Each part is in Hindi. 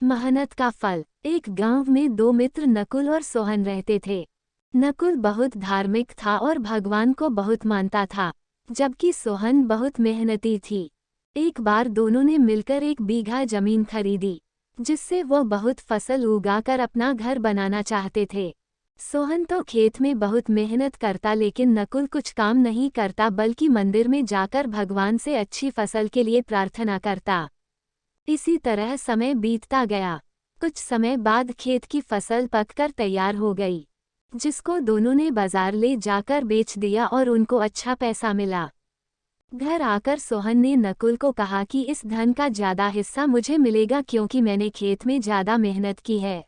मेहनत का फल। एक गांव में दो मित्र नकुल और सोहन रहते थे। नकुल बहुत धार्मिक था और भगवान को बहुत मानता था, जबकि सोहन बहुत मेहनती थी। एक बार दोनों ने मिलकर 1 बीघा जमीन खरीदी, जिससे वो बहुत फसल उगाकर अपना घर बनाना चाहते थे। सोहन तो खेत में बहुत मेहनत करता, लेकिन नकुल कुछ काम नहीं करता बल्कि मंदिर में जाकर भगवान से अच्छी फसल के लिए प्रार्थना करता। इसी तरह समय बीतता गया। कुछ समय बाद खेत की फसल पककर तैयार हो गई, जिसको दोनों ने बाजार ले जाकर बेच दिया और उनको अच्छा पैसा मिला। घर आकर सोहन ने नकुल को कहा कि इस धन का ज्यादा हिस्सा मुझे मिलेगा, क्योंकि मैंने खेत में ज्यादा मेहनत की है।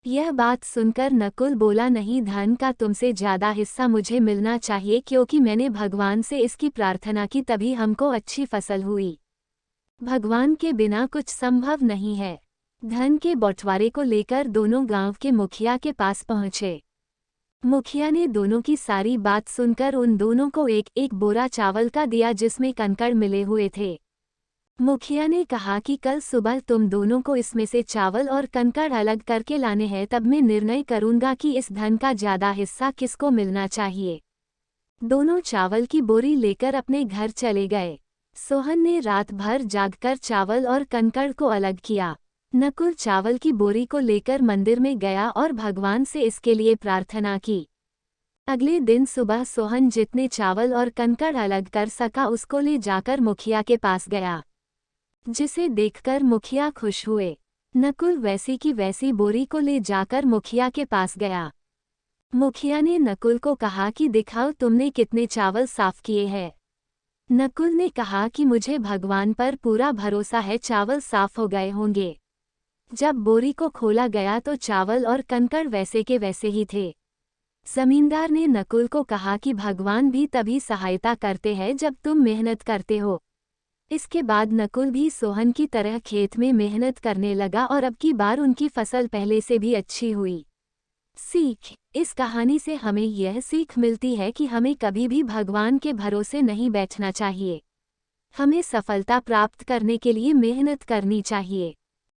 यह बात सुनकर नकुल बोला, नहीं, धन का तुमसे ज्यादा हिस्सा मुझे मिलना चाहिए, क्योंकि मैंने भगवान से इसकी प्रार्थना की, तभी हमको अच्छी फसल हुई। भगवान के बिना कुछ संभव नहीं है। धन के बंटवारे को लेकर दोनों गांव के मुखिया के पास पहुंचे। मुखिया ने दोनों की सारी बात सुनकर उन दोनों को एक एक बोरा चावल का दिया, जिसमें कंकड़ मिले हुए थे। मुखिया ने कहा कि कल सुबह तुम दोनों को इसमें से चावल और कंकड़ अलग करके लाने हैं, तब मैं निर्णय करूंगा कि इस धन का ज्यादा हिस्सा किसको मिलना चाहिए। दोनों चावल की बोरी लेकर अपने घर चले गए। सोहन ने रात भर जागकर चावल और कंकड़ को अलग किया। नकुल चावल की बोरी को लेकर मंदिर में गया और भगवान से इसके लिए प्रार्थना की। अगले दिन सुबह सोहन जितने चावल और कंकड़ अलग कर सका उसको ले जाकर मुखिया के पास गया, जिसे देखकर मुखिया खुश हुए। नकुल वैसी की वैसी बोरी को ले जाकर मुखिया के पास गया। मुखिया ने नकुल को कहा कि दिखाओ तुमने कितने चावल साफ किए हैं। नकुल ने कहा कि मुझे भगवान पर पूरा भरोसा है, चावल साफ हो गए होंगे। जब बोरी को खोला गया तो चावल और कंकड़ वैसे के वैसे ही थे। जमींदार ने नकुल को कहा कि भगवान भी तभी सहायता करते हैं जब तुम मेहनत करते हो। इसके बाद नकुल भी सोहन की तरह खेत में मेहनत करने लगा और अब की बार उनकी फसल पहले से भी अच्छी हुई। सीख। इस कहानी से हमें यह सीख मिलती है कि हमें कभी भी भगवान के भरोसे नहीं बैठना चाहिए। हमें सफलता प्राप्त करने के लिए मेहनत करनी चाहिए।